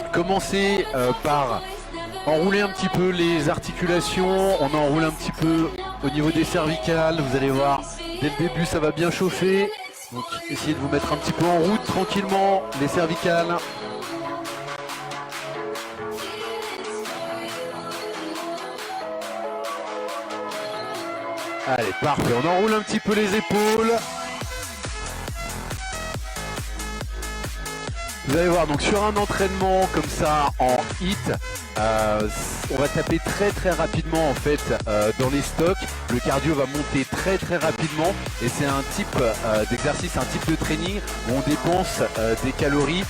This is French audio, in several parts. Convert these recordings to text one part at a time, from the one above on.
commencer par enrouler un petit peu les articulations. On enroule un petit peu au niveau des cervicales. Vous allez voir, dès le début, ça va bien chauffer. Donc essayez de vous mettre un petit peu en route tranquillement, les cervicales. Allez, parfait, on enroule un petit peu les épaules. Vous allez voir, donc sur un entraînement comme ça en HIIT, on va taper très rapidement en fait dans les stocks. Le cardio va monter très rapidement et c'est un type d'exercice, un type de training où on dépense des calories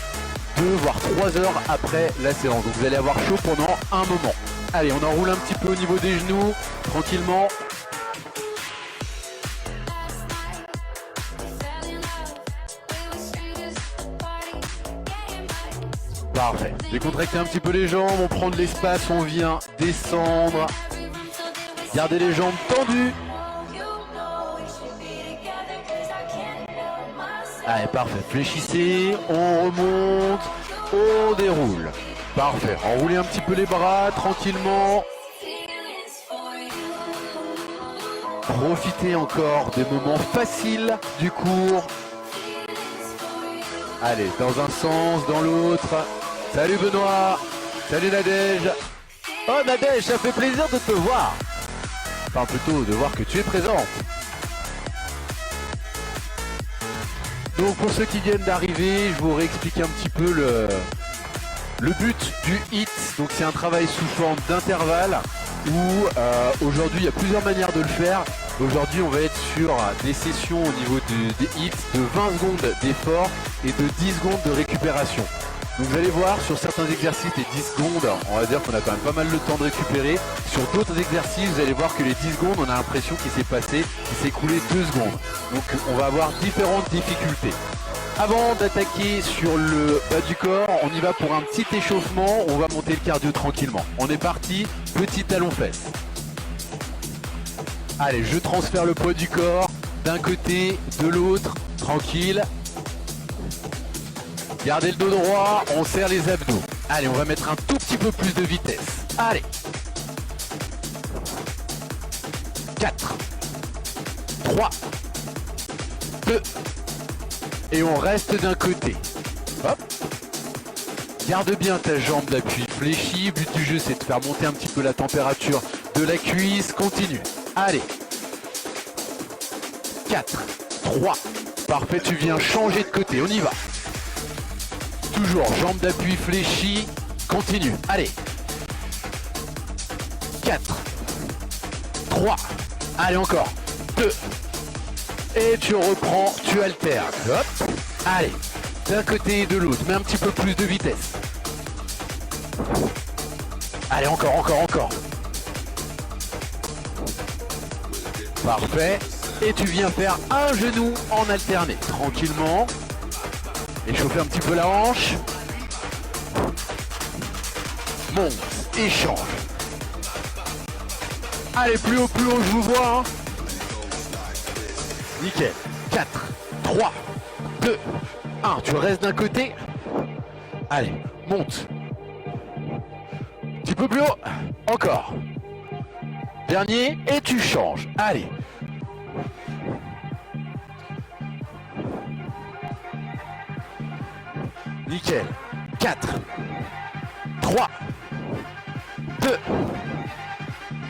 2 voire 3 heures après la séance. Donc vous allez avoir chaud pendant un moment. Allez, on enroule un petit peu au niveau des genoux, tranquillement. Parfait. Décontractez un petit peu les jambes, on prend de l'espace, on vient descendre. Gardez les jambes tendues. Allez, parfait. Fléchissez, on remonte, on déroule. Parfait. Enroulez un petit peu les bras tranquillement. Profitez encore des moments faciles du cours. Allez, dans un sens, dans l'autre. Salut Benoît. Salut Nadège. Oh Nadège, ça fait plaisir de te voir. Enfin plutôt de voir que tu es présente. Donc pour ceux qui viennent d'arriver, je vous réexplique un petit peu le but du HIIT. Donc c'est un travail sous forme d'intervalle où aujourd'hui il y a plusieurs manières de le faire. Aujourd'hui on va être sur des sessions au niveau des HIIT de 20 secondes d'effort et de 10 secondes de récupération. Donc vous allez voir sur certains exercices les 10 secondes, on va dire qu'on a quand même pas mal le temps de récupérer. Sur d'autres exercices vous allez voir que les 10 secondes on a l'impression qu'il s'est écoulé 2 secondes. Donc on va avoir différentes difficultés. Avant d'attaquer sur le bas du corps, on y va pour un petit échauffement, on va monter le cardio tranquillement. On est parti, petit talon fesse. Allez, je transfère le poids du corps d'un côté, de l'autre, tranquille. Gardez le dos droit, on serre les abdos. Allez, on va mettre un tout petit peu plus de vitesse. Allez. 4, 3, 2, et on reste d'un côté. Hop. Garde bien ta jambe d'appui fléchie. Le but du jeu, c'est de faire monter un petit peu la température de la cuisse. Continue. Allez. 4, 3. Parfait, tu viens changer de côté. On y va. Toujours jambe d'appui fléchie. Continue. Allez. 4, 3. Allez, encore. 2. Et tu reprends, tu alternes. Hop. Allez. D'un côté et de l'autre. Mets un petit peu plus de vitesse. Allez, encore. Parfait. Et tu viens faire un genou en alterné. Tranquillement. Échauffer un petit peu la hanche. Monte. Échange. Allez, plus haut, je vous vois. Hein. Nickel. 4, 3, 2, 1. Tu restes d'un côté. Allez, monte. Un petit peu plus haut. Encore. Dernier. Et tu changes. Allez. Nickel. 4, 3, 2,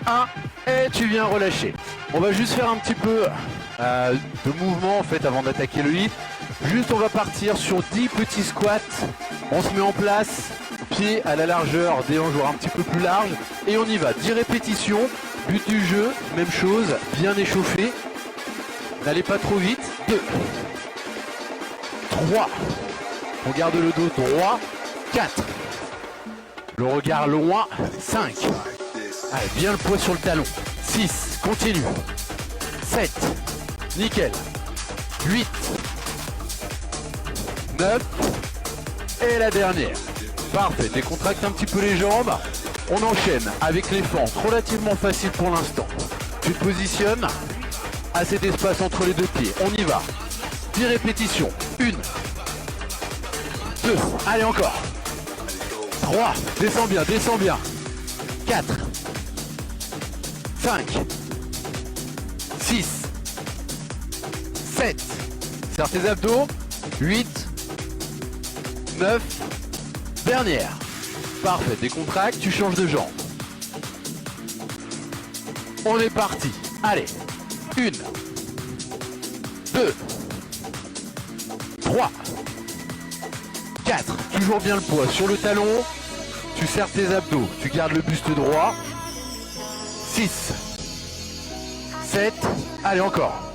1. Et tu viens relâcher. On va juste faire un petit peu de mouvement en fait avant d'attaquer le HIIT. Juste on va partir sur 10 petits squats. On se met en place, pied à la largeur des hanches, un petit peu plus large. Et on y va, 10 répétitions. But du jeu, même chose, bien échauffé. N'allez pas trop vite. 2, 3. On garde le dos droit. 4. Le regard loin. 5. Allez, bien le poids sur le talon. 6. Continue. 7. Nickel. 8. 9. Et la dernière. Parfait. Décontracte un petit peu les jambes. On enchaîne avec les fentes. Relativement facile pour l'instant. Tu te positionnes. Assez d'espace entre les deux pieds. On y va. 10 répétitions. 1. 2. Allez, encore. 3, descends bien, descends bien. 4, 5, 6, 7, serre tes abdos, 8, 9, dernière. Parfait, décontracte, tu changes de jambe. On est parti. Allez, 1, 2, 3, 4, toujours bien le poids sur le talon, tu serres tes abdos, tu gardes le buste droit, 6, 7, allez encore,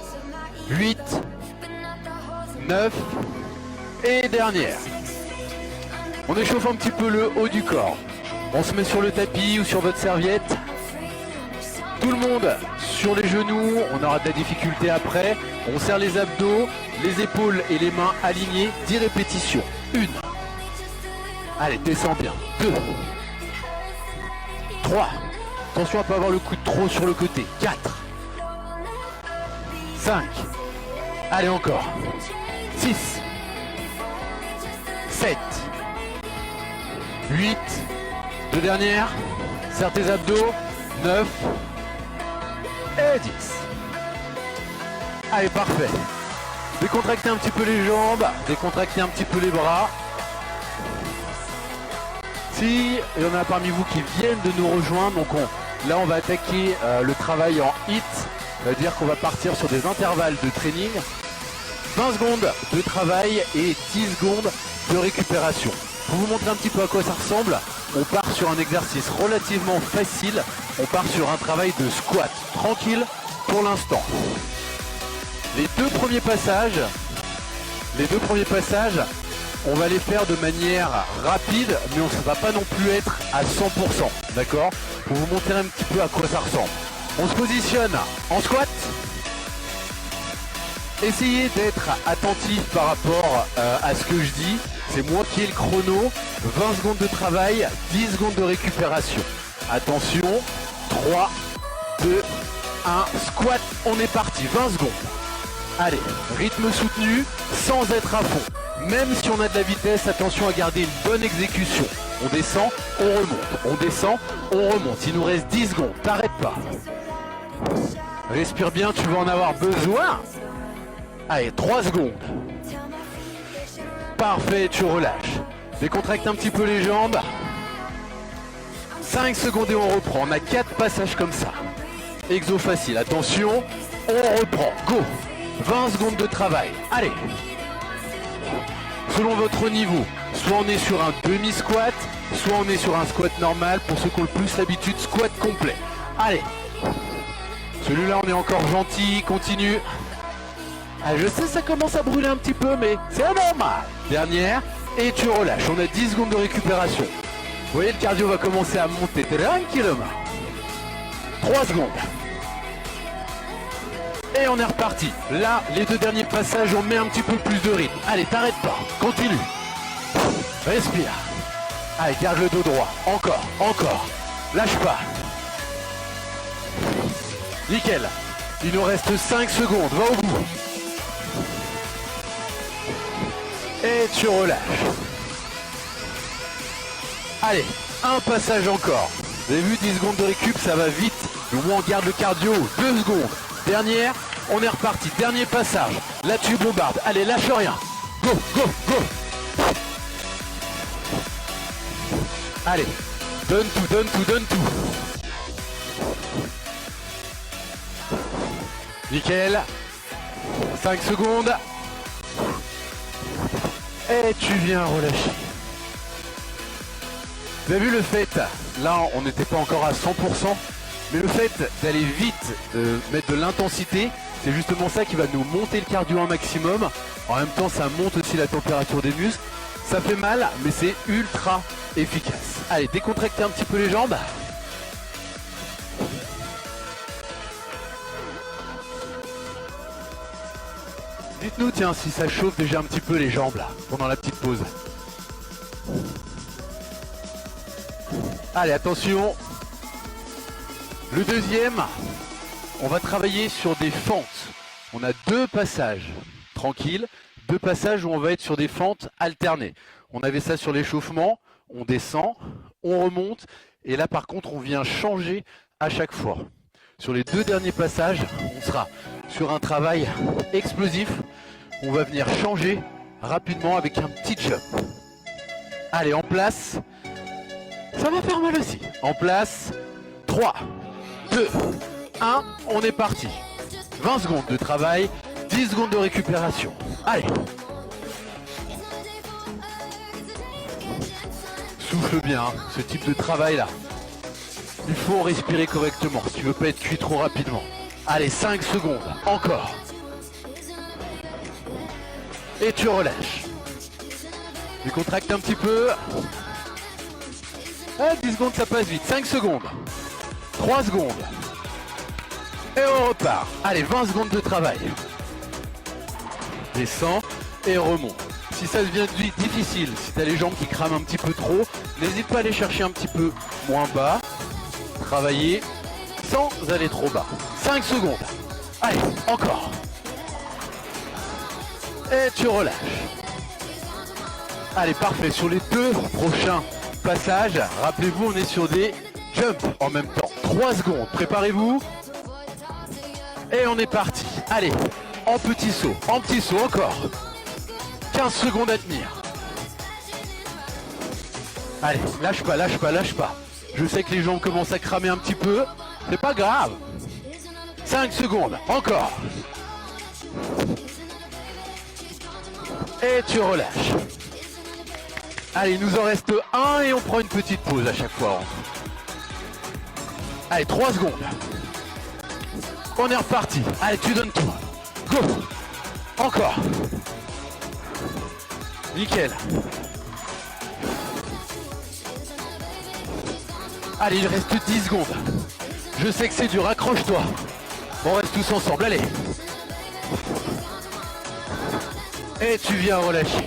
8, 9, et dernière. On échauffe un petit peu le haut du corps, on se met sur le tapis ou sur votre serviette, tout le monde sur les genoux, on aura de la difficulté après, on serre les abdos, les épaules et les mains alignées, 10 répétitions, 1, allez descends bien, 2, 3, attention à ne pas avoir le coude trop sur le côté, 4, 5, allez encore, 6, 7, 8, deux dernières, serre tes abdos, 9 et 10. Allez, parfait. Décontractez un petit peu les jambes, décontractez un petit peu les bras. Si il y en a parmi vous qui viennent de nous rejoindre, donc là on va attaquer le travail en HIIT, c'est-à-dire qu'on va partir sur des intervalles de training, 20 secondes de travail et 10 secondes de récupération. Pour vous montrer un petit peu à quoi ça ressemble, on part sur un exercice relativement facile, on part sur un travail de squat, tranquille pour l'instant. Les deux premiers passages, on va les faire de manière rapide, mais on ne va pas non plus être à 100%, d'accord? Pour vous montrer un petit peu à quoi ça ressemble. On se positionne en squat. Essayez d'être attentif par rapport à ce que je dis. C'est moi qui ai le chrono. 20 secondes de travail, 10 secondes de récupération. Attention, 3, 2, 1, squat, on est parti, 20 secondes. Allez, rythme soutenu, sans être à fond. Même si on a de la vitesse, attention à garder une bonne exécution. On descend, on remonte, on descend, on remonte. Il nous reste 10 secondes, t'arrêtes pas. Respire bien, tu vas en avoir besoin. Allez, 3 secondes. Parfait, tu relâches. Décontracte un petit peu les jambes. 5 secondes et on reprend. On a 4 passages comme ça. Exo facile, attention, on reprend. Go. 20 secondes de travail. Allez. Selon votre niveau, soit on est sur un demi-squat, soit on est sur un squat normal. Pour ceux qui ont le plus l'habitude, squat complet. Allez. Celui-là, on est encore gentil. Continue. Ah, je sais, ça commence à brûler un petit peu, mais c'est normal. Dernière, et tu relâches. On a 10 secondes de récupération. Vous voyez, le cardio va commencer à monter tranquillement. 3 secondes. Et on est reparti. Là, les deux derniers passages, on met un petit peu plus de rythme. Allez, t'arrêtes pas. Continue. Respire. Allez, garde le dos droit. Encore, encore. Lâche pas. Nickel. Il nous reste 5 secondes. Va au bout. Et tu relâches. Allez, un passage encore. Vous avez vu, 10 secondes de récup, ça va vite. Au moins on garde le cardio, 2 secondes. Dernière, on est reparti. Dernier passage. Là tu bombardes. Allez, lâche rien. Go, go, go. Allez, donne tout, donne tout, donne tout. Nickel. 5 secondes. Et tu viens relâcher. Vous avez vu le fait, là on n'était pas encore à 100%, mais le fait d'aller vite, de mettre de l'intensité, c'est justement ça qui va nous monter le cardio un maximum. En même temps ça monte aussi la température des muscles. Ça fait mal, mais c'est ultra efficace. Allez, décontractez un petit peu les jambes. Dites-nous tiens si ça chauffe déjà un petit peu les jambes là, pendant la petite pause. Allez, attention. Le deuxième, on va travailler sur des fentes. On a 2 passages tranquilles, 2 passages où on va être sur des fentes alternées. On avait ça sur l'échauffement, on descend, on remonte. Et là par contre on vient changer à chaque fois. Sur les 2 derniers passages, on sera sur un travail explosif. On va venir changer rapidement avec un petit jump. Allez, en place. Ça va faire mal aussi. En place. 3, 2, 1. On est parti. 20 secondes de travail, 10 secondes de récupération. Allez. Souffle bien, hein, ce type de travail là. Il faut respirer correctement si tu veux pas être cuit trop rapidement. Allez, 5 secondes, encore. Et tu relâches. Tu contractes un petit peu. Ah, 10 secondes, ça passe vite. 5 secondes. 3 secondes. Et on repart. Allez, 20 secondes de travail. Descends et remonte. Si ça devient difficile, si tu as les jambes qui crament un petit peu trop, n'hésite pas à aller chercher un petit peu moins bas. Travailler sans aller trop bas. 5 secondes. Allez, encore. Et tu relâches. Allez, parfait. Sur les 2 prochains passages, rappelez-vous, on est sur des jumps en même temps. 3 secondes. Préparez-vous. Et on est parti. Allez, en petit saut. En petit saut, encore. 15 secondes à tenir. Allez, lâche pas, lâche pas, lâche pas. Je sais que les jambes commencent à cramer un petit peu. C'est pas grave. 5 secondes, encore. Et tu relâches. Allez, il nous en reste 1 et on prend une petite pause à chaque fois. Allez, 3 secondes. On est reparti. Allez, tu donnes tout. Go. Encore. Nickel. Allez, il reste 10 secondes. Je sais que c'est dur, accroche-toi. On reste tous ensemble, allez. Et tu viens relâcher.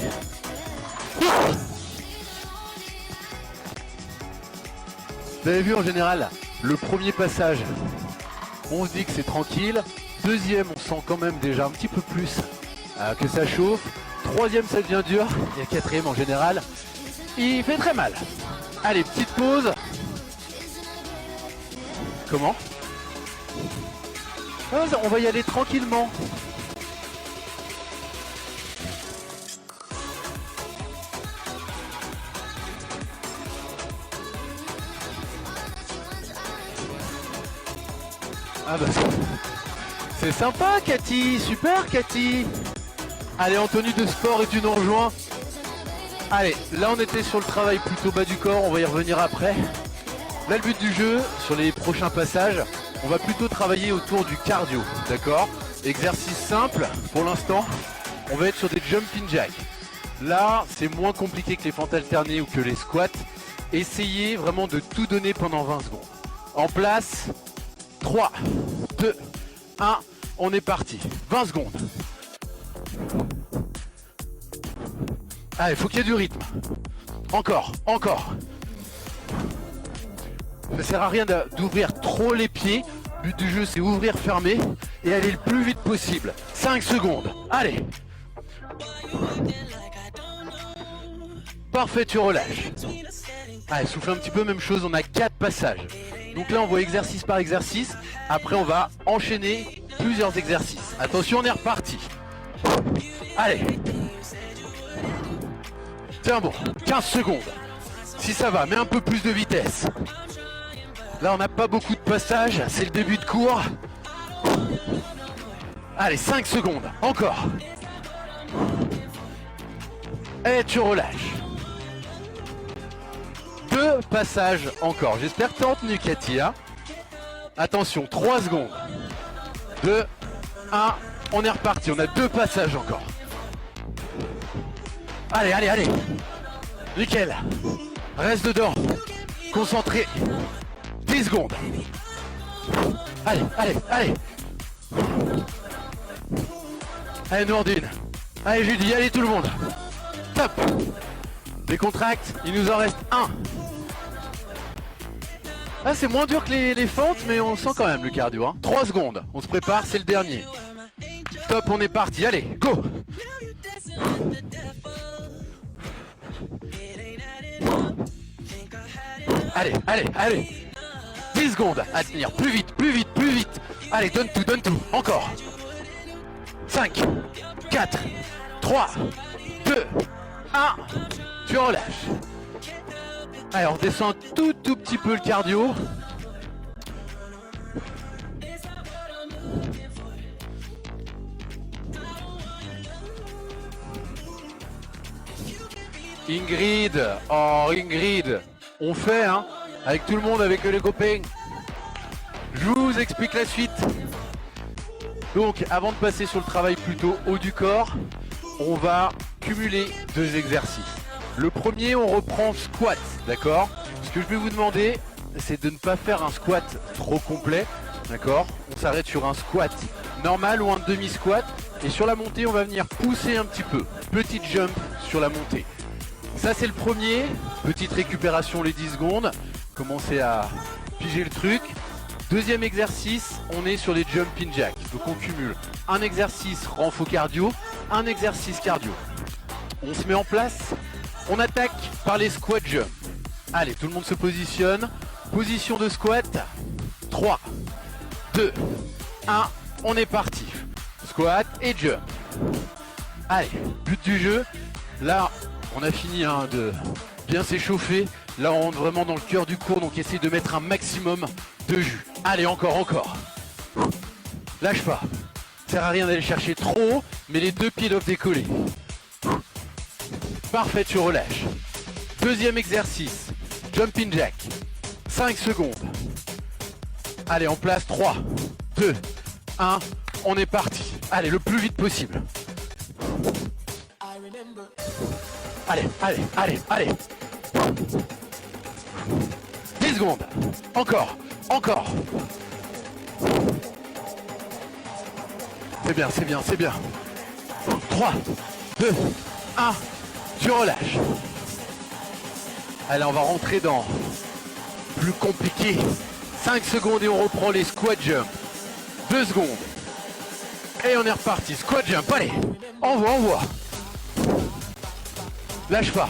Vous avez vu en général, le premier passage, on se dit que c'est tranquille. Deuxième, on sent quand même déjà un petit peu plus que ça chauffe. Troisième, ça devient dur. Et le quatrième, en général, il fait très mal. Allez, petite pause. Comment ? On va y aller tranquillement. Ah bah c'est sympa Cathy, super Cathy. Allez, en tenue de sport et tu nous rejoins. Allez, là on était sur le travail plutôt bas du corps, on va y revenir après. Là le but du jeu, sur les prochains passages, on va plutôt travailler autour du cardio, d'accord ? Exercice simple pour l'instant, on va être sur des jumping jacks. Là, c'est moins compliqué que les fentes alternées ou que les squats. Essayez vraiment de tout donner pendant 20 secondes. En place, 3, 2, 1, on est parti. 20 secondes. Allez, faut qu'il y ait du rythme. Encore, encore. Ça sert à rien d'ouvrir trop les pieds. Le but du jeu, c'est ouvrir, fermer et aller le plus vite possible. 5 secondes. Allez. Parfait, tu relâches. Allez, souffle un petit peu, même chose, on a 4 passages. Donc là, on voit exercice par exercice. Après, on va enchaîner plusieurs exercices. Attention, on est reparti. Allez. Tiens bon, 15 secondes. Si ça va, mets un peu plus de vitesse. Là, on n'a pas beaucoup de passages, c'est le début de cours. Allez, 5 secondes, encore. Et tu relâches. 2 passages encore. J'espère que tu as tenu, Cathy. Hein. Attention, 3 secondes. 2, 1, on est reparti. On a 2 passages encore. Allez, allez, allez. Nickel. Reste dedans. Concentré. 10 secondes. Allez, allez, allez. Allez, Nourdine. Allez, Judy, allez tout le monde. Top. Décontracte, il nous en reste 1. Ah, c'est moins dur que les fentes, mais on sent quand même le cardio. Hein. 3 secondes, on se prépare, c'est le dernier. Top, on est parti, allez, go. allez, allez, allez. 10 secondes à tenir, plus vite, plus vite, plus vite. Allez, donne tout, encore. 5, 4, 3, 2, 1. Tu relâches. Allez, on redescend un tout petit peu le cardio. Ingrid, oh Ingrid, on fait hein, avec tout le monde, avec les copains. Je vous explique la suite. Donc avant de passer sur le travail plutôt haut du corps, on va cumuler 2 exercices. Le premier, on reprend squat, d'accord? Ce que je vais vous demander, c'est de ne pas faire un squat trop complet, d'accord? On s'arrête sur un squat normal ou un demi-squat. Et sur la montée, on va venir pousser un petit peu. Petite jump sur la montée. Ça c'est le premier, petite récupération les 10 secondes, commencez à piger le truc. Deuxième exercice, on est sur les jumping jacks, donc on cumule un exercice renfort cardio, un exercice cardio. On se met en place, on attaque par les squat jumps. Allez, tout le monde se positionne, position de squat, 3, 2, 1, on est parti. Squat et jump. Allez, but du jeu, là, on a fini hein, de bien s'échauffer. Là, on rentre vraiment dans le cœur du cours, donc essaye de mettre un maximum de jus. Allez, encore. Lâche pas. Ça sert à rien d'aller chercher trop haut, mais les 2 pieds doivent décoller. Parfait, tu relâches. Deuxième exercice, jumping jack. 5 secondes. Allez, en place, 3, 2, 1, on est parti. Allez, le plus vite possible. Allez. 10 secondes. Encore. C'est bien. 3, 2, 1. Tu relâches. Allez, on va rentrer dans plus compliqué. 5 secondes et on reprend les squat jump. 2 secondes. Et on est reparti. Squat jump. Allez. Envoie. Lâche pas.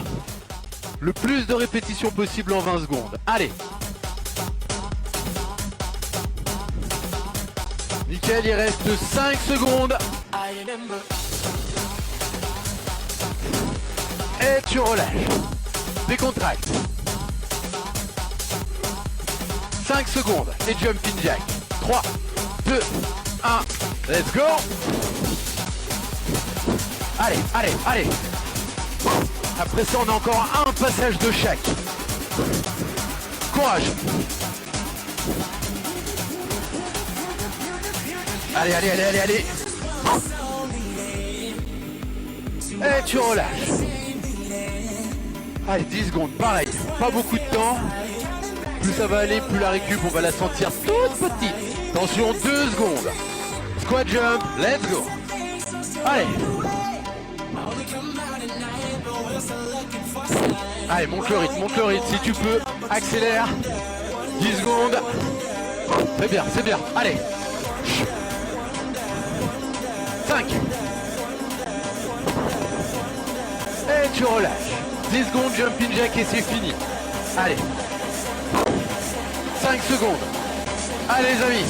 Le plus de répétitions possible en 20 secondes. Allez. Nickel, il reste 5 secondes. Et tu relâches. Décontracte. 5 secondes. Et jumping jack. 3, 2, 1. Let's go. Allez. Après ça, on a encore un passage de chaque. Courage. Allez. Et tu relâches. Allez, 10 secondes, pareil. Pas beaucoup de temps. Plus ça va aller, plus la récup, on va la sentir toute petite. Attention, 2 secondes. Squat jump, let's go. Allez. Allez, monte le rythme, si tu peux, accélère. 10 secondes. C'est bien, allez. 5. Et tu relâches. 10 secondes, jumping jack et c'est fini. Allez. 5 secondes. Allez les amis.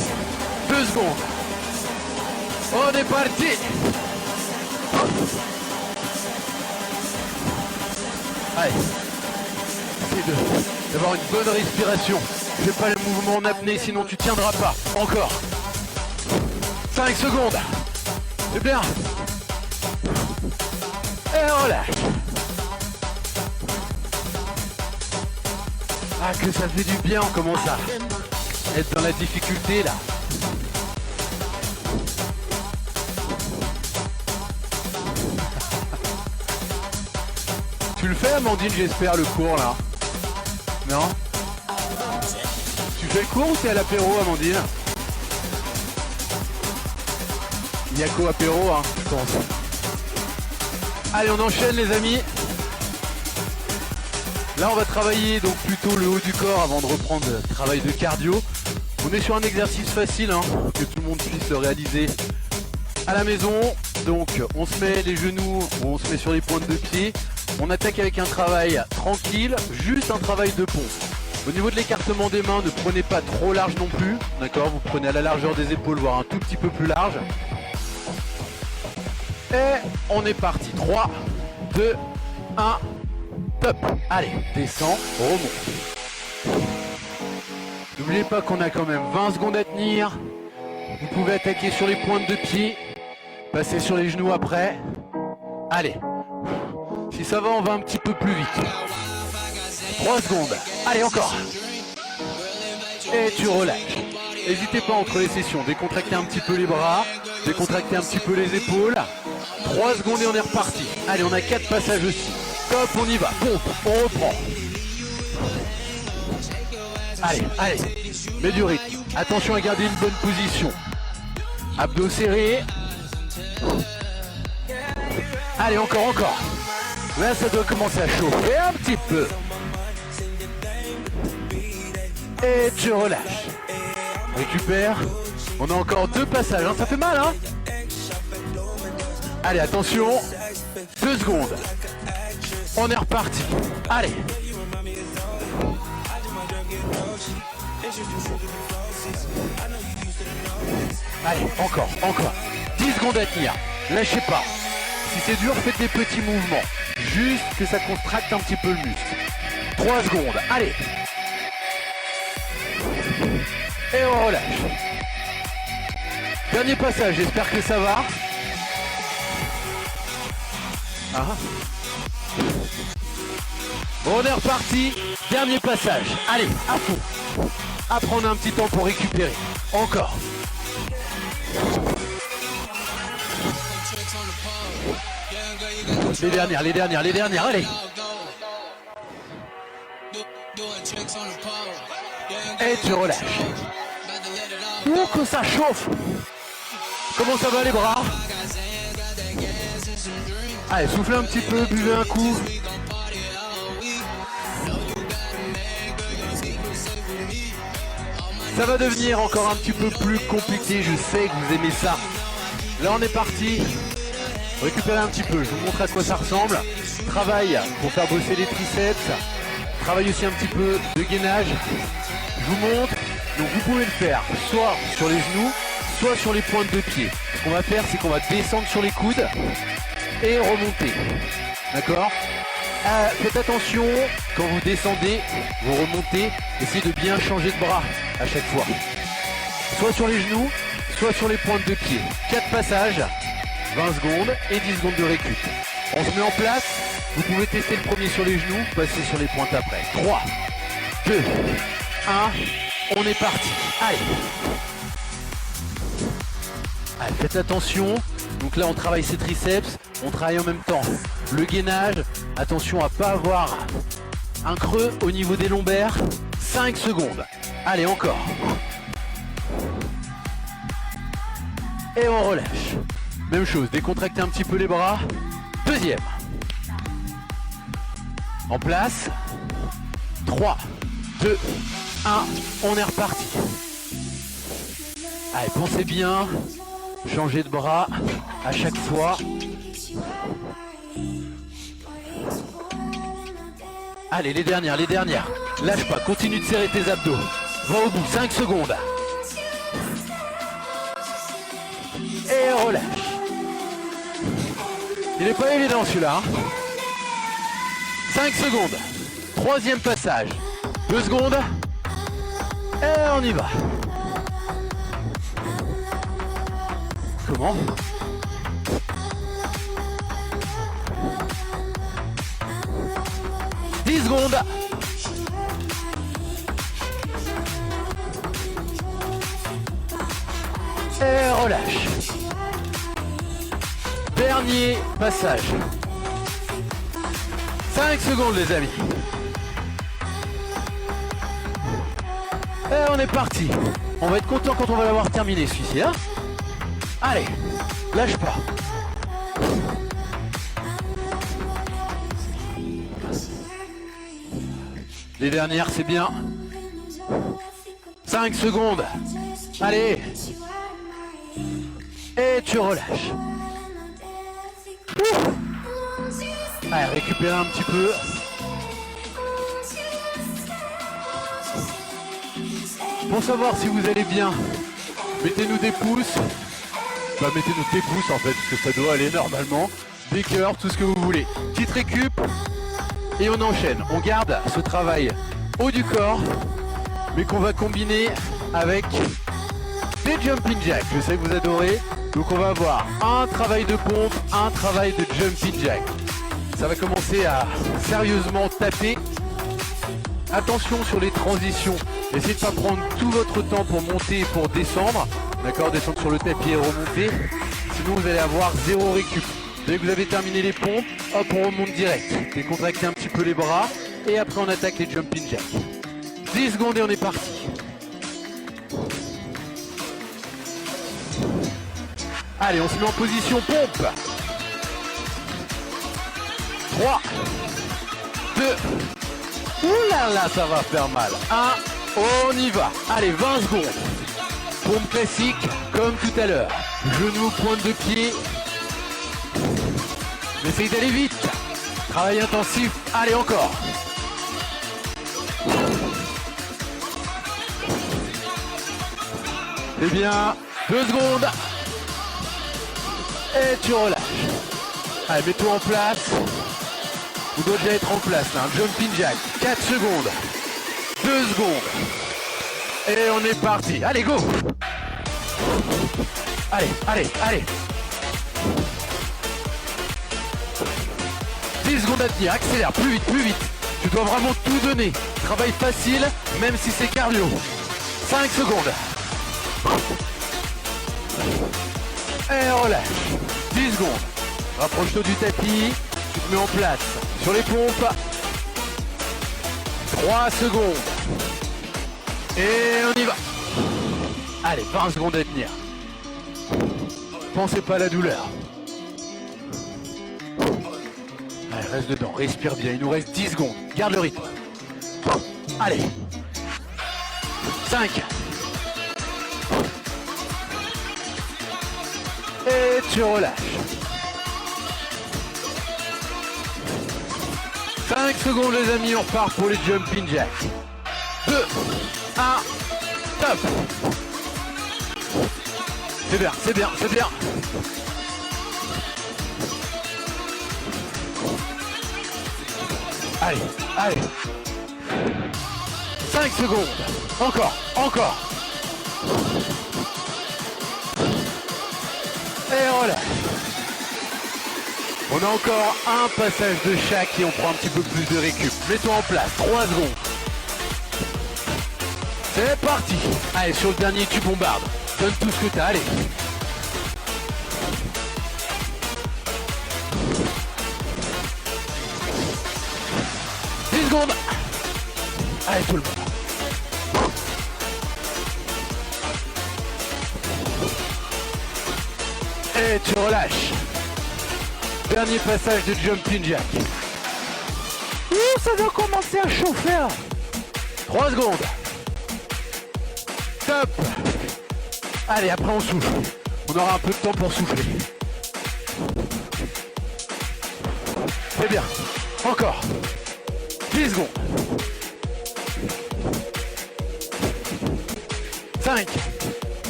2 secondes. On est parti. Allez, essaye d'avoir une bonne respiration. Fais pas le mouvement en apnée, sinon tu tiendras pas. Encore. 5 secondes. C'est bien. Et relâche. Ah, que ça fait du bien, on commence à être dans la difficulté là. Tu le fais Amandine, j'espère, le cours là? Non? Tu fais le cours ou t'es à l'apéro Amandine? Il y a qu'au apéro hein, je pense. Allez, on enchaîne les amis. Là on va travailler donc plutôt le haut du corps avant de reprendre le travail de cardio. On est sur un exercice facile hein, pour que tout le monde puisse le réaliser à la maison. Donc on se met les genoux, on se met sur les pointes de pied. On attaque avec un travail tranquille, juste un travail de pompe. Au niveau de l'écartement des mains, ne prenez pas trop large non plus. D'accord, vous prenez à la largeur des épaules, voire un tout petit peu plus large. Et on est parti. 3, 2, 1, top. Allez, descend, remonte. N'oubliez pas qu'on a quand même 20 secondes à tenir. Vous pouvez attaquer sur les pointes de pied, passer sur les genoux après. Allez, si ça va, on va un petit peu plus vite. 3 secondes. Allez, encore. Et tu relâches. N'hésitez pas entre les sessions, décontractez un petit peu les bras, décontractez un petit peu les épaules. 3 secondes et on est reparti. Allez, on a 4 passages aussi. Top, on y va. Pompe, on reprend. Allez, allez. Mets du rythme. Attention à garder une bonne position. Abdos serrés. Allez, encore, encore. Là, ça doit commencer à chauffer un petit peu. Et tu relâches. Récupère. On a encore 2 passages, hein. Ça fait mal, hein. Allez, attention. 2 secondes. On est reparti. Allez. Allez, encore, encore. 10 secondes à tenir. Lâchez pas. Si c'est dur, faites des petits mouvements. Juste que ça contracte un petit peu le muscle. 3 secondes. Allez. Et on relâche. Dernier passage, j'espère que ça va. Ah. On est reparti. Dernier passage. Allez, à fond. À prendre un petit temps pour récupérer. Encore. Les dernières, les dernières, les dernières, allez. Et tu relâches. Ouh, que ça chauffe. Comment ça va les bras? Allez, soufflez un petit peu, buvez un coup. Ça va devenir encore un petit peu plus compliqué, je sais que vous aimez ça. Là on est parti. Récupérez un petit peu, je vous montre à quoi ça ressemble. Travail pour faire bosser les triceps. Travail aussi un petit peu de gainage. Je vous montre. Donc vous pouvez le faire soit sur les genoux, soit sur les pointes de pied. Ce qu'on va faire, c'est qu'on va descendre sur les coudes et remonter. D'accord ? Faites attention, quand vous descendez, vous remontez, essayez de bien changer de bras à chaque fois. Soit sur les genoux, soit sur les pointes de pied. 4 passages, 20 secondes et 10 secondes de récup. On se met en place, vous pouvez tester le premier sur les genoux, passer sur les pointes après. 3, 2, 1, on est parti. Allez. Allez, faites attention. Donc là on travaille ses triceps, on travaille en même temps le gainage. Attention à pas avoir un creux au niveau des lombaires. 5 secondes. Allez, encore. Et on relâche. Même chose, décontractez un petit peu les bras. Deuxième. En place. 3, 2, 1, on est reparti. Allez, pensez bien. Changer de bras à chaque fois. Allez, les dernières, les dernières. Lâche pas, continue de serrer tes abdos. Va au bout, 5 secondes. Et relâche. Il n'est pas évident celui-là. 5 secondes. Troisième passage. 2 secondes. Et on y va. Comment ? « 10 secondes. Et relâche. Dernier passage. 5 secondes les amis. Et on est parti. On va être content quand on va l'avoir terminé celui-ci, hein ? Allez, lâche pas. Les dernières, c'est bien. 5 secondes. Allez. Et tu relâches. Ouh. Allez, récupérez un petit peu. Pour savoir si vous allez bien, mettez-nous des pouces. Bah mettez-nous des pouces en fait, parce que ça doit aller normalement. Des cœurs, tout ce que vous voulez. Petite récup. Et on enchaîne. On garde ce travail haut du corps, mais qu'on va combiner avec des jumping jacks. Je sais que vous adorez. Donc on va avoir un travail de pompe, un travail de jumping jack. Ça va commencer à sérieusement taper. Attention sur les transitions. Essayez de ne pas prendre tout votre temps pour monter et pour descendre. D'accord, descendre sur le tapis et remonter. Sinon vous allez avoir zéro récup. Dès que vous avez terminé les pompes, hop, on remonte direct. Décontractez un petit peu les bras et après on attaque les jumping jacks. 10 secondes et on est parti. Allez, on se met en position pompe. 3, 2, ouh là là, ça va faire mal. 1, on y va. Allez, 20 secondes. Pompe classique, comme tout à l'heure. Genou, pointe de pied. On essaye d'aller vite. Travail intensif. Allez, encore. Eh bien, 2 secondes. Et tu relâches. Allez, mets-toi en place. Vous devez déjà être en place là. Un jumping jack. 4 secondes. 2 secondes. Et on est parti. Allez, go. Allez, allez, allez. 10 secondes à tenir. Accélère. Plus vite, plus vite. Tu dois vraiment tout donner. Travail facile, même si c'est cardio. 5 secondes. Et relâche. 10 secondes. Rapproche-toi du tapis. Tu te mets en place. Sur les pompes. 3 secondes. Et on y va. Allez, 20 secondes à tenir. Pensez pas à la douleur. Allez, reste dedans. Respire bien. Il nous reste 10 secondes. Garde le rythme. Allez. 5. Et tu relâches. 5 secondes les amis, on repart pour les jumping jacks. 2, 1, top. C'est bien, c'est bien, c'est bien. Allez, allez. 5 secondes. Encore, encore. Et relâche. On a encore un passage de chaque et on prend un petit peu plus de récup. Mets-toi en place, 3 secondes. C'est parti. Allez, sur le dernier, tu bombardes. Donne tout ce que t'as, allez. Secondes. Allez tout le monde. Et tu relâches. Dernier passage de jumping jack. Ouh, ça doit commencer à chauffer là. 3 secondes. Top. Allez, après on souffle. On aura un peu de temps pour souffler. C'est bien. Encore. 10 secondes. 5,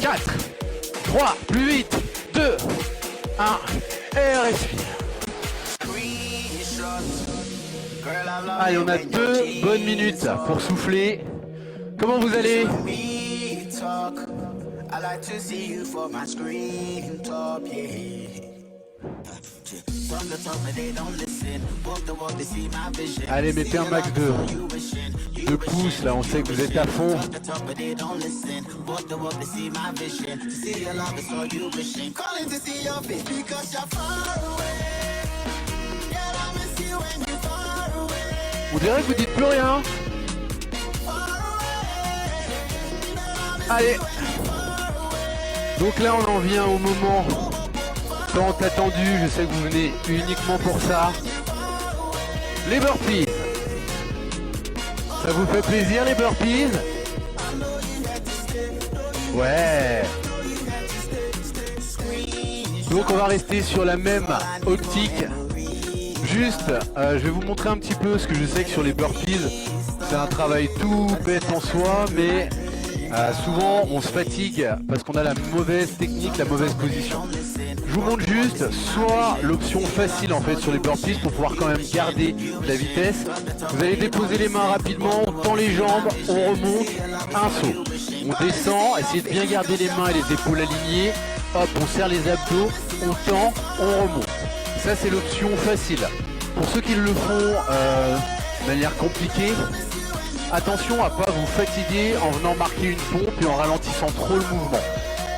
4, 3, plus vite, 2, 1, et respire. Allez, on a 2 bonnes minutes pour souffler. Comment vous allez ? Allez, mettez un max de pouces là, on sait que vous êtes à fond. On dirait que vous dites plus rien. Allez. Donc là on en vient au moment tant attendu, je sais que vous venez uniquement pour ça. Les burpees. Ça vous fait plaisir les burpees? Ouais. Donc on va rester sur la même optique. Juste, je vais vous montrer un petit peu ce que je sais que sur les burpees, c'est un travail tout bête en soi, mais Souvent on se fatigue parce qu'on a la mauvaise technique, la mauvaise position. Je vous montre juste soit l'option facile en fait sur les burpees pour pouvoir quand même garder la vitesse. Vous allez déposer les mains rapidement, on tend les jambes, on remonte, un saut. On descend, essayez de bien garder les mains et les épaules alignées. Hop, on serre les abdos, on tend, on remonte. Ça c'est l'option facile. Pour ceux qui le font de manière compliquée, attention à ne pas vous fatiguer en venant marquer une pompe et en ralentissant trop le mouvement.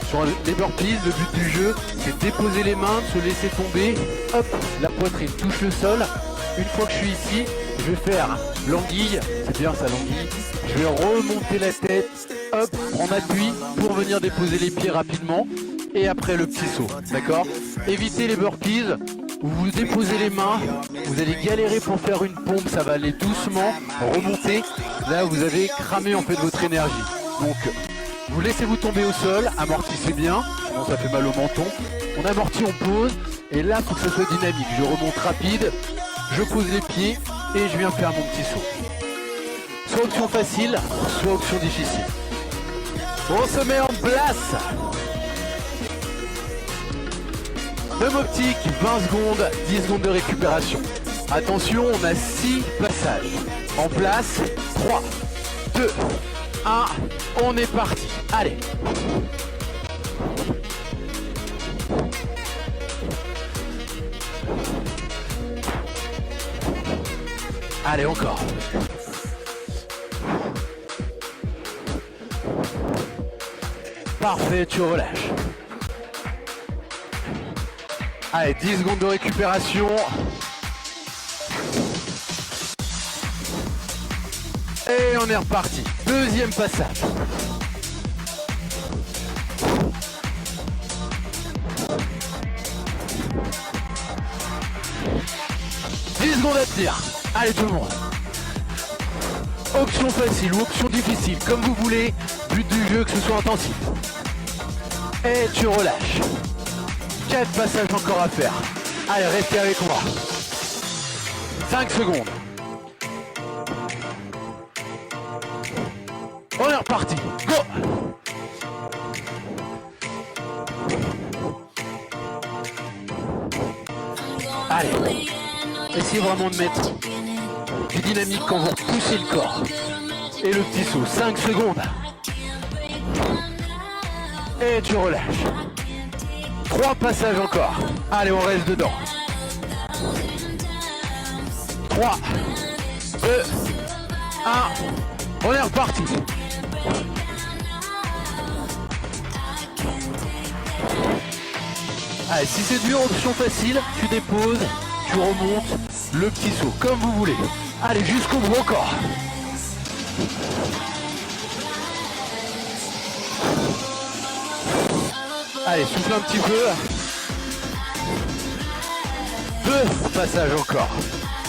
Sur les burpees, le but du jeu, c'est de déposer les mains, de se laisser tomber. Hop, la poitrine touche le sol. Une fois que je suis ici, je vais faire l'anguille. C'est bien ça l'anguille. Je vais remonter la tête. Hop, prendre appui pour venir déposer les pieds rapidement. Et après le petit saut, d'accord? Évitez les burpees. Vous déposez les mains, vous allez galérer pour faire une pompe, ça va aller doucement, remonter. Là, vous avez cramé en fait votre énergie. Donc, vous laissez-vous tomber au sol, amortissez bien, sinon ça fait mal au menton. On amortit, on pose, et là, il faut que ça soit dynamique. Je remonte rapide, je pose les pieds, et je viens faire mon petit saut. Soit option facile, soit option difficile. On se met en place. Même optique, 20 secondes, 10 secondes de récupération. Attention, on a 6 passages. En place, 3, 2, 1, on est parti. Allez. Allez, encore. Parfait, tu relâches. Allez, 10 secondes de récupération. Et on est reparti. Deuxième passage. « 10 secondes à tenir. Allez tout le monde. Option facile ou option difficile, comme vous voulez. But du jeu, que ce soit intensif. Et tu relâches. 4 passages encore à faire. Allez, restez avec moi. 5 secondes. On est reparti. Go! Allez. Essayez vraiment de mettre du dynamique quand vous poussez le corps. Et le petit saut. 5 secondes. Et tu relâches. 3 passages encore. Allez, on reste dedans. 3, 2, 1. On est reparti. Allez, si c'est dur, option facile, tu déposes, tu remontes, le petit saut, comme vous voulez. Allez, jusqu'au bout encore. Allez, souffle un petit peu. 2 passages encore.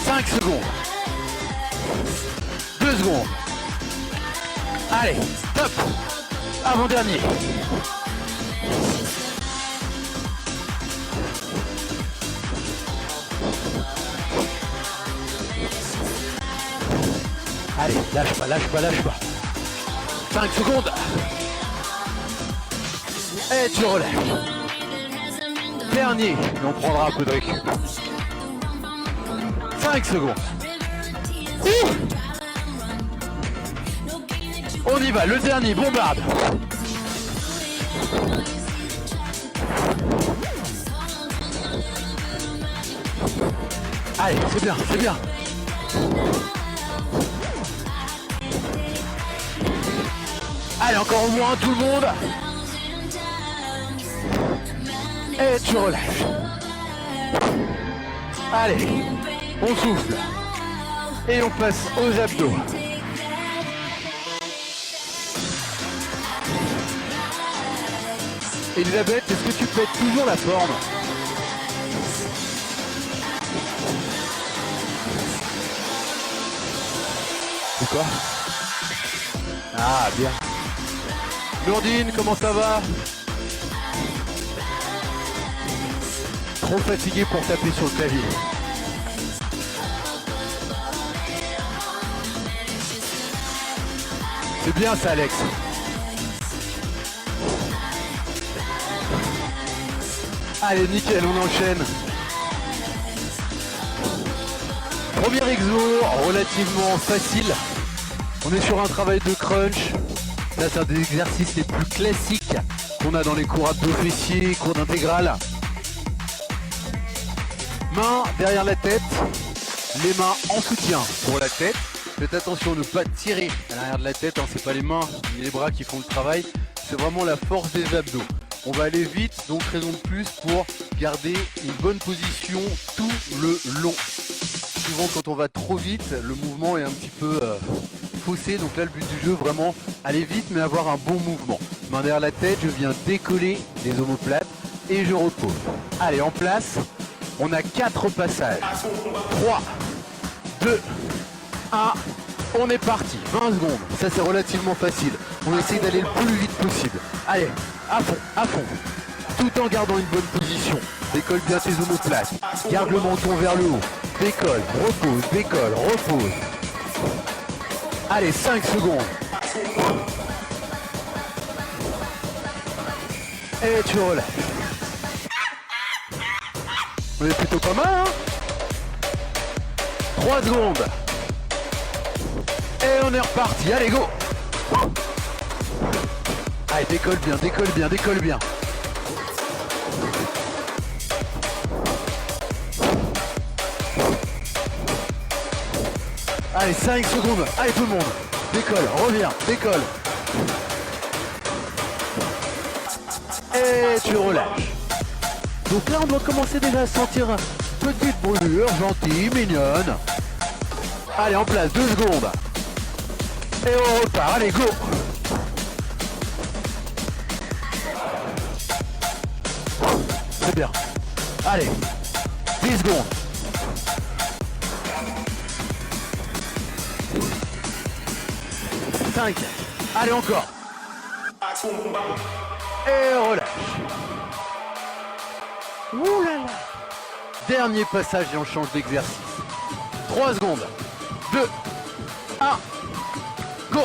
5 secondes. 2 secondes. Allez, top. Avant-dernier. Allez, lâche pas, lâche pas, lâche pas. 5 secondes. Et tu relèves. Dernier, on prendra un peu de récup. 5 secondes. Ouh, on y va, le dernier, bombarde. Allez, c'est bien, c'est bien. Allez, encore au moins tout le monde. Et tu relâches. Allez, on souffle. Et on passe aux abdos. Elisabeth, est-ce que tu pètes toujours la forme? C'est quoi? Ah, bien. Lourdine, comment ça va? Trop fatigué pour taper sur le clavier. C'est bien ça, Alex. Allez, nickel, on enchaîne. Premier exo, relativement facile. On est sur un travail de crunch. Là, c'est un des exercices les plus classiques qu'on a dans les cours abdos fessiers, cours d'intégrale. Main derrière la tête, les mains en soutien pour la tête. Faites attention de ne pas tirer à l'arrière de la tête, hein. C'est pas les mains ni les bras qui font le travail, c'est vraiment la force des abdos. On va aller vite, donc raison de plus pour garder une bonne position tout le long. Souvent quand on va trop vite, le mouvement est un petit peu faussé, donc là le but du jeu vraiment aller vite mais avoir un bon mouvement. Main derrière la tête, je viens décoller les omoplates et je repose. Allez, en place, on a 4 passages. 3, 2, 1, on est parti. 20 secondes, ça c'est relativement facile. On essaie d'aller le plus vite possible. Allez, à fond, tout en gardant une bonne position. Décolle bien tes omoplates, garde le menton vers le haut. Décolle, repose, décolle, repose. Allez, 5 secondes. Et tu relèves. On est plutôt pas mal, hein? 3 secondes. Et on est reparti. Allez, go! Allez, décolle bien, décolle bien, décolle bien. Allez, 5 secondes. Allez, tout le monde. Décolle, reviens, décolle. Et tu relâches. Donc là, on doit commencer déjà à sentir une petite brûlure, gentille, mignonne. Allez, en place, 2 secondes. Et on repart. Allez, go! C'est bien. Allez, 10 secondes. Allez, encore. Et relâche. Ouh là là. Dernier passage et on change d'exercice. 3 secondes. 2, 1, go.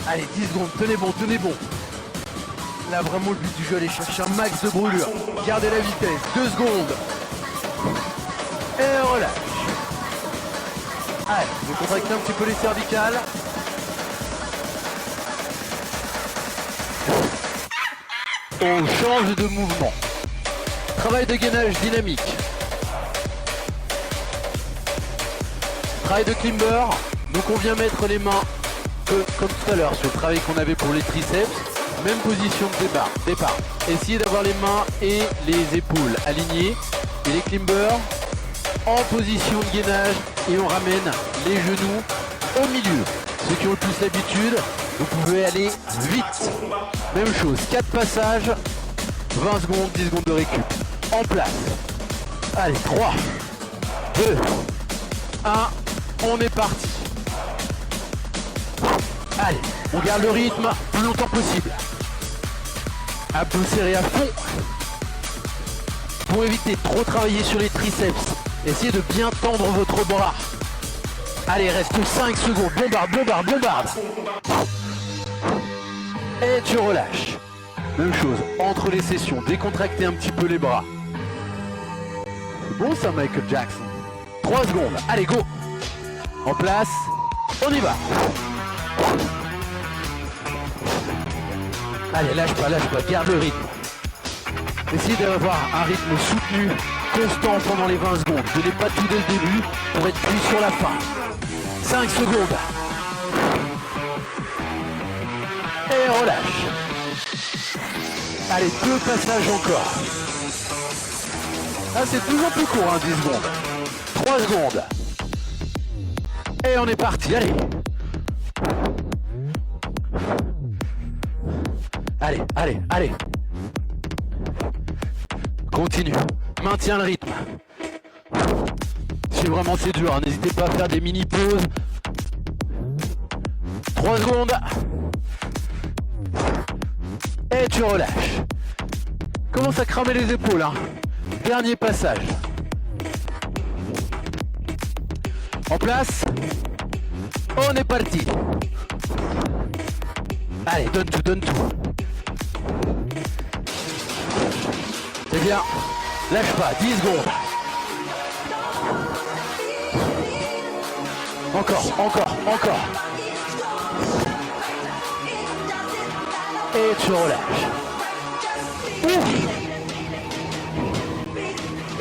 Allez, 10 secondes. Tenez bon, tenez bon. Là, vraiment, le but du jeu, aller chercher un max de brûlure. Gardez la vitesse. 2 secondes. Et relâche. Allez, vous contractez un petit peu les cervicales. On change de mouvement. Travail de gainage dynamique. Travail de climber. Donc on vient mettre les mains comme tout à l'heure sur le travail qu'on avait pour les triceps. Même position de départ. Essayez d'avoir les mains et les épaules alignées. Et les climbers en position de gainage. Et on ramène les genoux au milieu. Ceux qui ont le plus l'habitude, vous pouvez aller vite. Même chose, 4 passages, 20 secondes, 10 secondes de récup. En place. Allez, 3, 2, 1, on est parti. Allez, on garde le rythme le plus longtemps possible. Abdos serrés à fond. Pour éviter de trop travailler sur les triceps, essayez de bien tendre votre bras. Allez, reste 5 secondes. Bombarde, bombarde, bombarde. Et tu relâches. Même chose, entre les sessions, décontractez un petit peu les bras. C'est bon ça, Michael Jackson. 3 secondes. Allez, go. En place. On y va. Allez, lâche pas, garde le rythme. Essayez d'avoir un rythme soutenu, constant pendant les 20 secondes. Ne pas tout dès le début pour être cuit sur la fin. 5 secondes. Et relâche. Allez, 2 passages encore. Ah, c'est toujours plus court, hein, 10 secondes. 3 secondes. Et on est parti, allez. Allez, allez, allez. Continue. Maintiens le rythme. Si vraiment c'est dur, hein, n'hésitez pas à faire des mini-pauses. 3 secondes. Et tu relâches. Commence à cramer les épaules. Hein. Dernier passage. En place. On est parti. Allez, donne tout, donne tout. C'est bien. Lâche pas, 10 secondes. Encore, encore, encore. Et tu relâches. Ouf.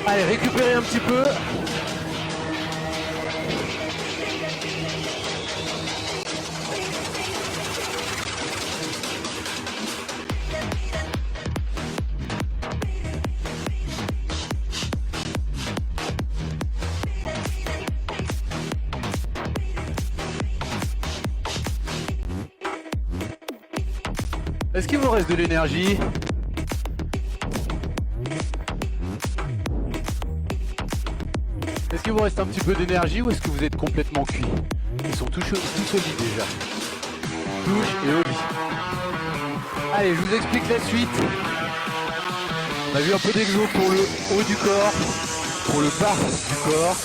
Allez, récupérez un petit peu. Est-ce qu'il vous reste de l'énergie? Est-ce qu'il vous reste un petit peu d'énergie ou est-ce que vous êtes complètement cuit? Ils sont tous solides déjà. Touche et au lit. Allez, je vous explique la suite. On a vu un peu d'exo pour le haut du corps, pour le bas du corps.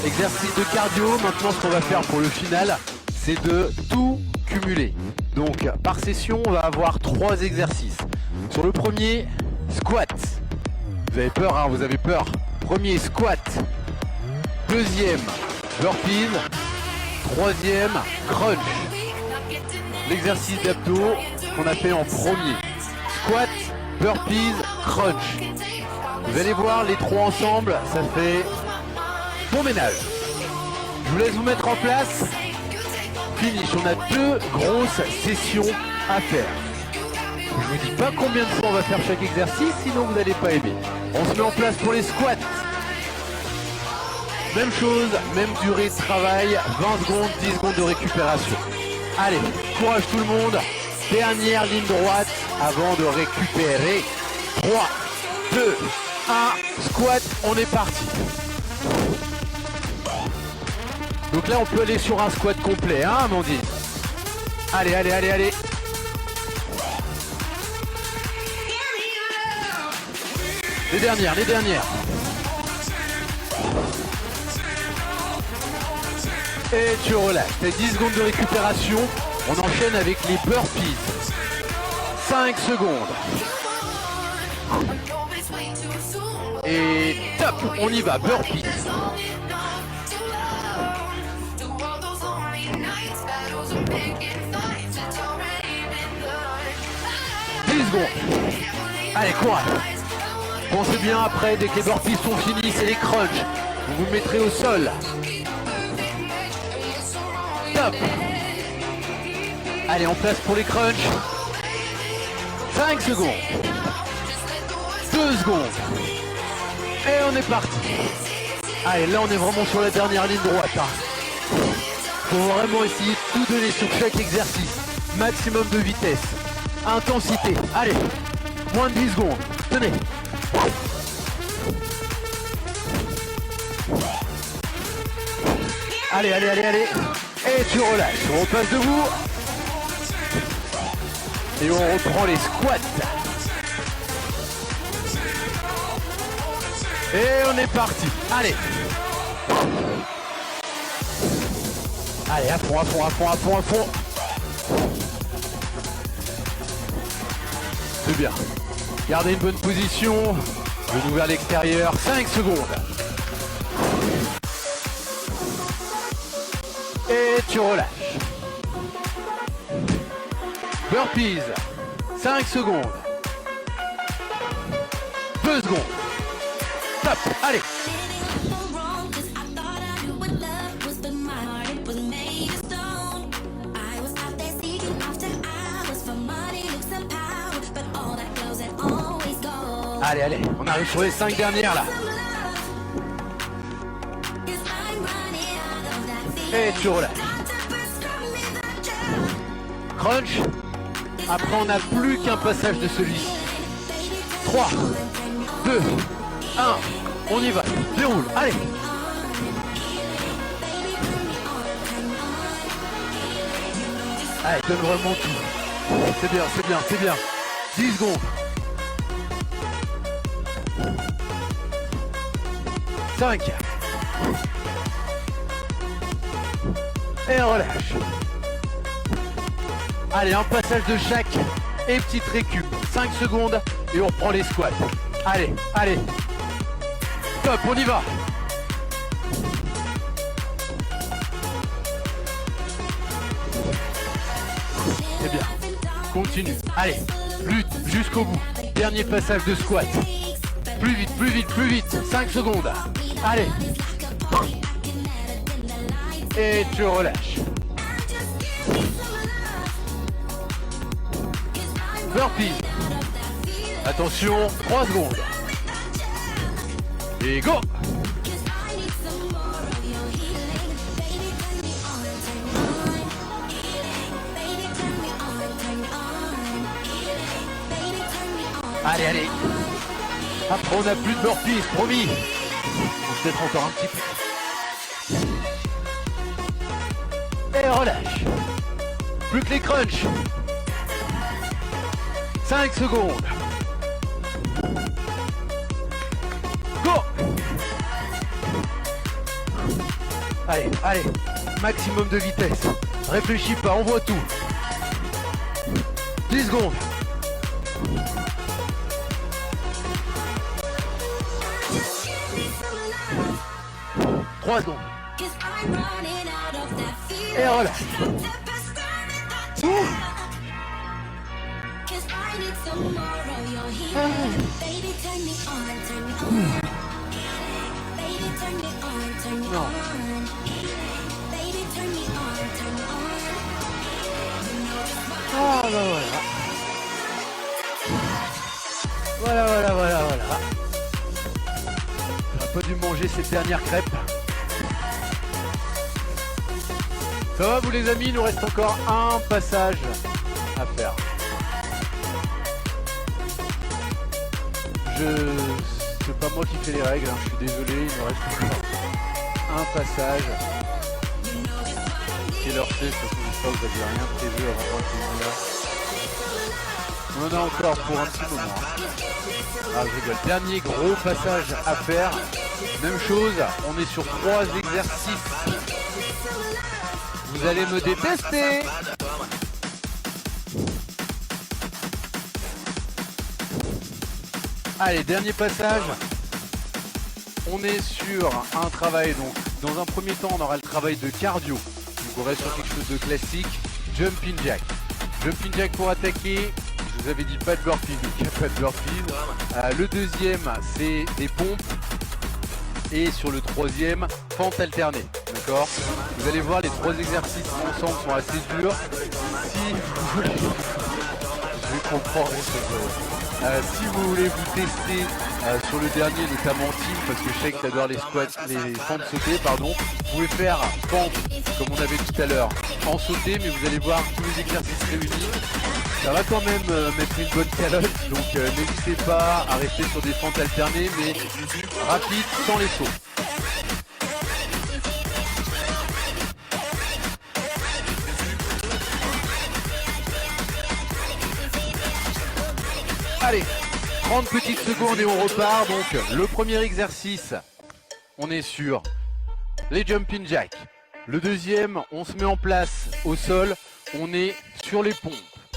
Exercice de cardio. Maintenant, ce qu'on va faire pour le final, c'est de tout cumuler. Donc, par session, on va avoir 3 exercices. Sur le premier, squat. Vous avez peur, hein, vous avez peur. Premier, squat. Deuxième, burpees. Troisième, crunch. L'exercice d'abdos qu'on a fait en premier. Squat, burpees, crunch. Vous allez voir, les 3 ensemble, ça fait bon ménage. Je vous laisse vous mettre en place. Finish, on a 2 grosses sessions à faire. Je vous dis pas combien de fois on va faire chaque exercice, sinon vous n'allez pas aimer. On se met en place pour les squats. Même chose, même durée de travail, 20 secondes, 10 secondes de récupération. Allez, courage tout le monde. Dernière ligne droite avant de récupérer. 3, 2, 1, squat, on est parti. Donc là, on peut aller sur un squat complet, hein, Amandine? Allez, allez, allez, allez. Les dernières, les dernières. Et tu relâches. T'as 10 secondes de récupération. On enchaîne avec les burpees. 5 secondes. Et top, on y va, burpees. 10 secondes. Allez, courage. Pensez bien après, dès que les burpees sont finis, c'est les crunchs. Vous vous mettrez au sol. Top. Allez, en place pour les crunchs. 5 secondes. 2 secondes. Et on est parti. Allez, là on est vraiment sur la dernière ligne droite. Hein. Faut vraiment essayer de tout donner sur chaque exercice. Maximum de vitesse. Intensité. Allez, moins de 10 secondes. Tenez. Allez, allez, allez, allez. Et tu relâches. On repasse debout. Et on reprend les squats. Et on est parti. Allez. Allez, à fond, à fond, à fond, à fond, à fond. C'est bien. Gardez une bonne position. Genou vers l'extérieur. 5 secondes. Et tu relâches. Burpees. 5 secondes. 2 secondes. Top. Allez. Allez, allez, on arrive sur les 5 dernières là. Et tu relâches. Crunch. Après, on n'a plus qu'un passage de celui-ci. 3, 2, 1. On y va. Déroule. Allez. Allez, donne vraiment tout. C'est bien, c'est bien, c'est bien. 10 secondes. 5, Et relâche. Allez, un passage de chaque et petite récup. 5 secondes et on reprend les squats. Allez, allez. Top, on y va. C'est bien. Continue. Allez, lutte jusqu'au bout. Dernier passage de squat. Plus vite, plus vite, plus vite. 5 secondes. Allez. Et tu relâches. Burpee. Attention, 3 secondes. Et go. Allez, allez. Après, on n'a plus de burpees, promis. Peut-être encore un petit peu. Et relâche. Plus que les crunchs. 5 secondes. Go. Allez, allez. Maximum de vitesse. Réfléchis pas, on voit tout. 10 secondes. 3 secondes. Et relâche. Non. Ah bah voilà. Voilà. J'aurais pas dû manger cette dernière crêpe. Ça va vous les amis, il nous reste encore un passage à faire. C'est pas moi qui fais les règles, hein, je suis désolé, il nous reste encore un passage. Quelle heure c'est, parce que j'espère que vous n'aviez rien prévu avant 21h. On en a encore pour un petit moment. Ah, je rigole. Dernier gros passage à faire. Même chose, on est sur 3 exercices. Vous allez me détester. Allez, dernier passage. On est sur un travail, donc dans un premier temps on aura le travail de cardio. Donc on reste sur quelque chose de classique. Jumping jack. Jumping jack pour attaquer. Je vous avais dit pas de burpees, donc il n'y a pas de burpees. Le deuxième c'est des pompes. Et sur le troisième, fente alternée. D'accord? Vous allez voir, les 3 exercices ensemble sont assez durs. Si vous voulez... Je vais comprendre. Si vous voulez vous tester sur le dernier, notamment Tim, parce que je sais que tu adores les squats, les fentes sautées, pardon, vous pouvez faire fente, comme on avait tout à l'heure, en sauté, mais vous allez voir tous les exercices réunis. Ça va quand même mettre une bonne calotte, donc n'hésitez pas à rester sur des fentes alternées, mais rapides, sans les sauts. Allez, 30 petites secondes et on repart. Donc le premier exercice, on est sur les jumping jacks. Le deuxième, on se met en place au sol, on est sur les pompes.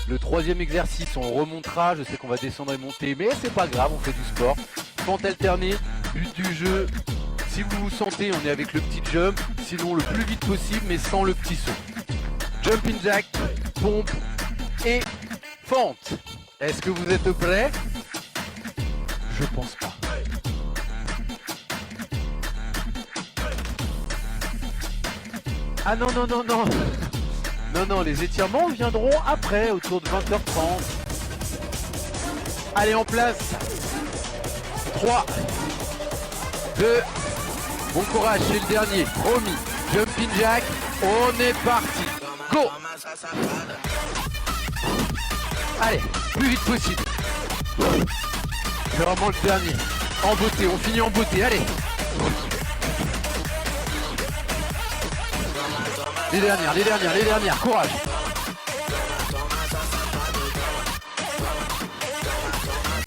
Le troisième exercice, on remontera, je sais qu'on va descendre et monter, mais c'est pas grave, on fait du sport. Fente alternée, but du jeu, si vous vous sentez, on est avec le petit jump, sinon le plus vite possible, mais sans le petit saut. Jumping jack, pompe et fente. Est-ce que vous êtes prêts? Je pense pas. Ah non. Non, les étirements viendront après, autour de 20h30. Allez, en place. 3, 2, bon courage, c'est le dernier, promis. Jumping jack, on est parti. Go. Allez, plus vite possible. C'est vraiment le dernier. En beauté, on finit en beauté, allez. Les dernières, courage.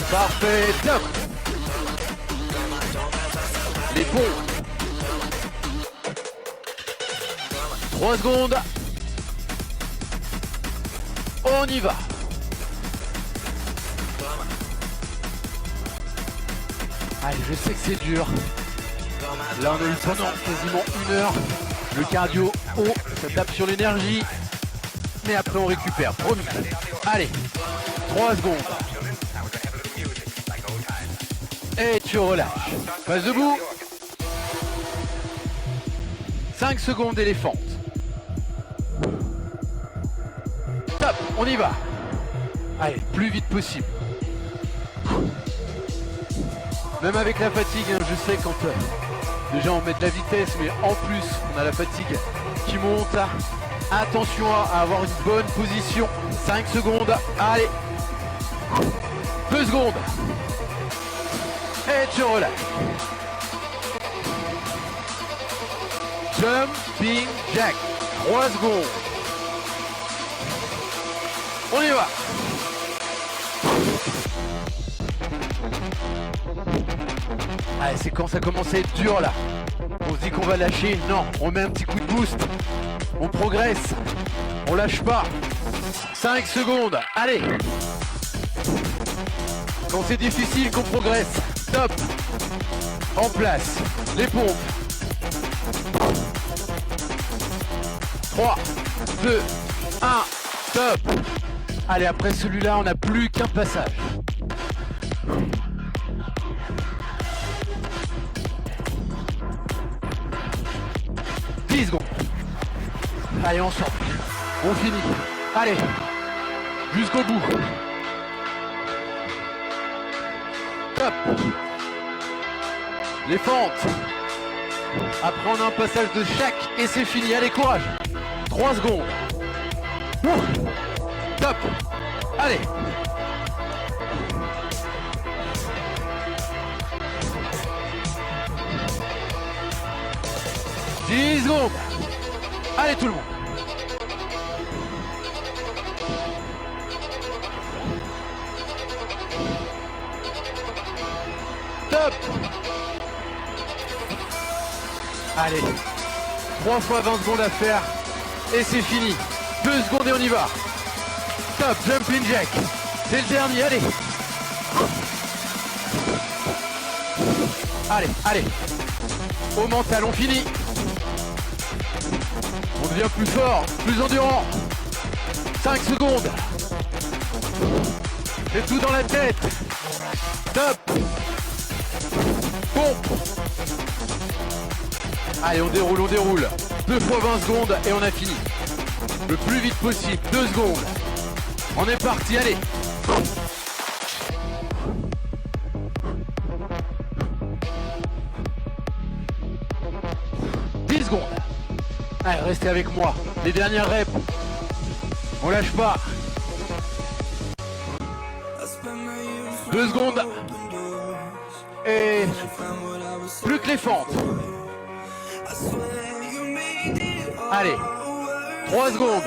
Parfait, top. Les ponts. 3 secondes. On y va. Allez, je sais que c'est dur. Là, on a eu pendant quasiment 1 heure. Le cardio haut, ça tape sur l'énergie. Mais après, on récupère. Promis. Allez, 3 secondes. Et tu relâches. Passe debout. 5 secondes éléphante. Top, on y va. Allez, plus vite possible. Même avec la fatigue, hein, je sais quand déjà on met de la vitesse, mais en plus on a la fatigue qui monte. Attention à avoir une bonne position. 5 secondes. Allez. 2 secondes. Et tu relâches. Jumping jack. 3 secondes. On y va. Allez, c'est quand ça commence à être dur là. On se dit qu'on va lâcher. Non, on met un petit coup de boost. On progresse. On lâche pas. 5 secondes. Allez. Quand c'est difficile qu'on progresse. Top. En place. Les pompes. 3, 2, 1. Top. Allez, après celui-là, on n'a plus qu'un passage. Allez, on sort. On finit. Allez. Jusqu'au bout. Top. Les fentes. Après, on a un passage de chaque et c'est fini. Allez, courage. 3 secondes. Ouh. Top. Allez. « 10 secondes. Allez tout le monde. Top. Allez. 3 fois 20 secondes à faire. Et c'est fini. 2 secondes et on y va. Top. Jumping jack. C'est le dernier. Allez. Allez, allez. Au mental, on finit. On devient plus fort, plus endurant. 5 secondes. C'est tout dans la tête. Top. Pompe. Allez, on déroule, on déroule. 2 fois 20 secondes et on a fini. Le plus vite possible, 2 secondes. On est parti, allez. Allez, restez avec moi. Les dernières reps. On lâche pas. 2 secondes. Et plus que les fentes. Allez. 3 secondes.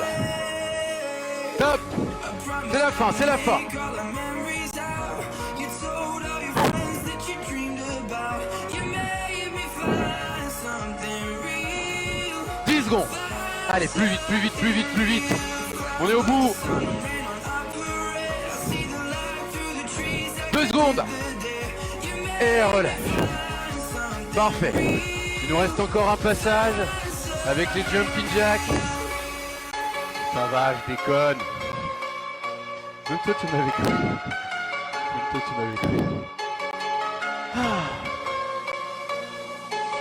Top. C'est la fin, c'est la fin. 10 secondes. Allez, plus vite, plus vite, plus vite, plus vite. On est au bout. 2 secondes. Et relâche. Parfait. Il nous reste encore un passage avec les jumping jacks. Ça va, je déconne. Même toi tu m'avais cru. Même toi tu m'avais cru.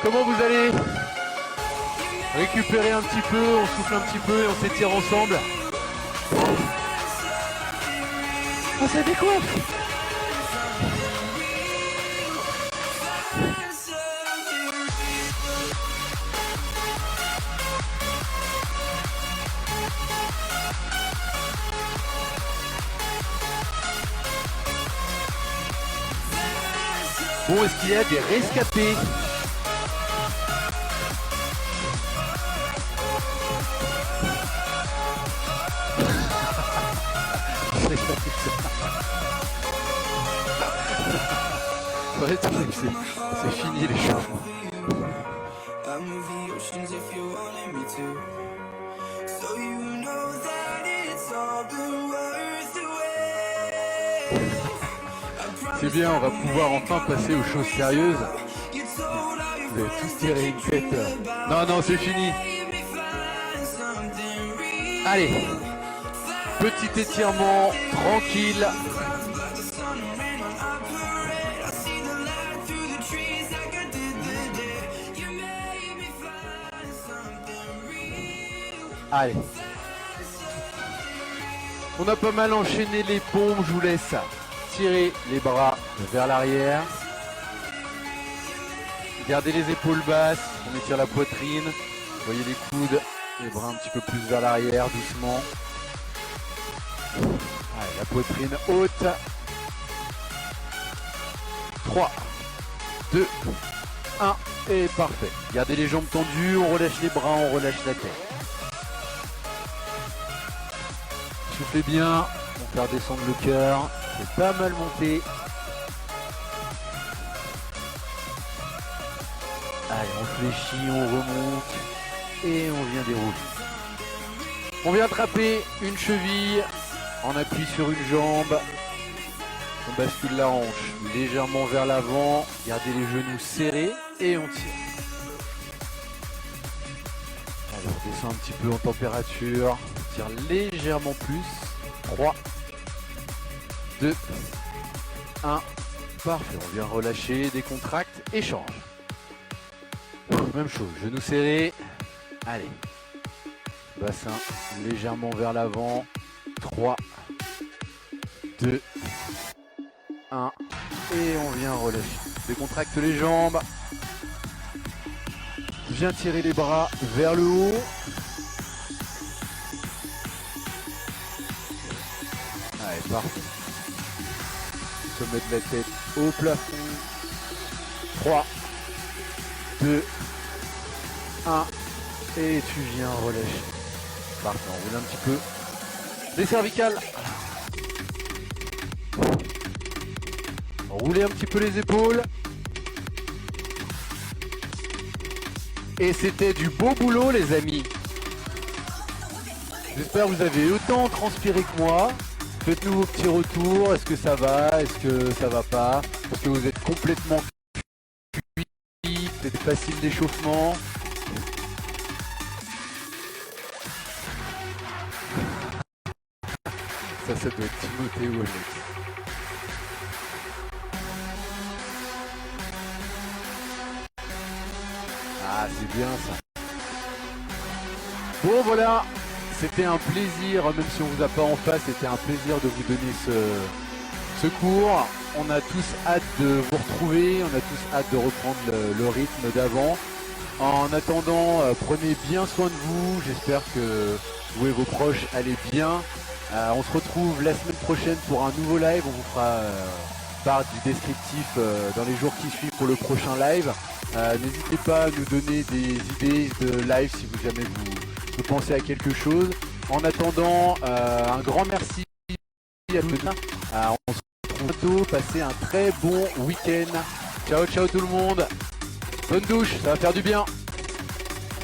Comment vous allez? Récupérer un petit peu, on souffle un petit peu et on s'étire ensemble. Ah, ça décoiffe! Bon, est-ce qu'il y a des rescapés? C'est fini les choses. C'est bien, on va pouvoir enfin passer aux choses sérieuses. Vous avez tous tiré une tête. Non, non, c'est fini. Allez, petit étirement tranquille. Allez. On a pas mal enchaîné les pompes, je vous laisse tirer les bras vers l'arrière. Gardez les épaules basses, on étire la poitrine. Voyez les coudes, les bras un petit peu plus vers l'arrière, doucement. Allez, la poitrine haute. 3, 2, 1 et parfait. Gardez les jambes tendues, on relâche les bras, on relâche la tête. Soufflez bien, on va faire descendre le cœur, c'est pas mal monté. Allez, on fléchit, on remonte et on vient dérouler. On vient attraper une cheville, on appuie sur une jambe, on bascule la hanche légèrement vers l'avant, gardez les genoux serrés et on tire. Allez, on descend un petit peu en température, on tire légèrement plus. 3, 2, 1, parfait, on vient relâcher, décontracte, échange. Même chose, genoux serrés, allez, bassin légèrement vers l'avant, 3, 2, 1, et on vient relâcher. Décontracte les jambes, viens tirer les bras vers le haut. Allez, parfait. Sommet de la tête au plafond. 3, 2, 1. Et tu viens relâcher. Parfait, on roule un petit peu. Les cervicales. Roulez un petit peu les épaules. Et c'était du beau boulot, les amis. J'espère que vous avez autant transpiré que moi. Faites-nous vos petits retours. Est-ce que ça va? Est-ce que ça va pas? Est-ce que vous êtes complètement cuit? C'était facile d'échauffement? Ça doit être Timothée ou Alex. Ah, c'est bien ça. Bon, voilà. C'était un plaisir, même si on vous a pas en face, c'était un plaisir de vous donner ce cours. On a tous hâte de vous retrouver, on a tous hâte de reprendre le rythme d'avant. En attendant, prenez bien soin de vous. J'espère que vous et vos proches allez bien. On se retrouve la semaine prochaine pour un nouveau live. On vous fera part du descriptif dans les jours qui suivent pour le prochain live. N'hésitez pas à nous donner des idées de live si vous jamais vous pensez à quelque chose. En attendant, un grand merci à tous. On se retrouve bientôt. Passez un très bon week-end. Ciao, ciao tout le monde. Bonne douche, ça va faire du bien.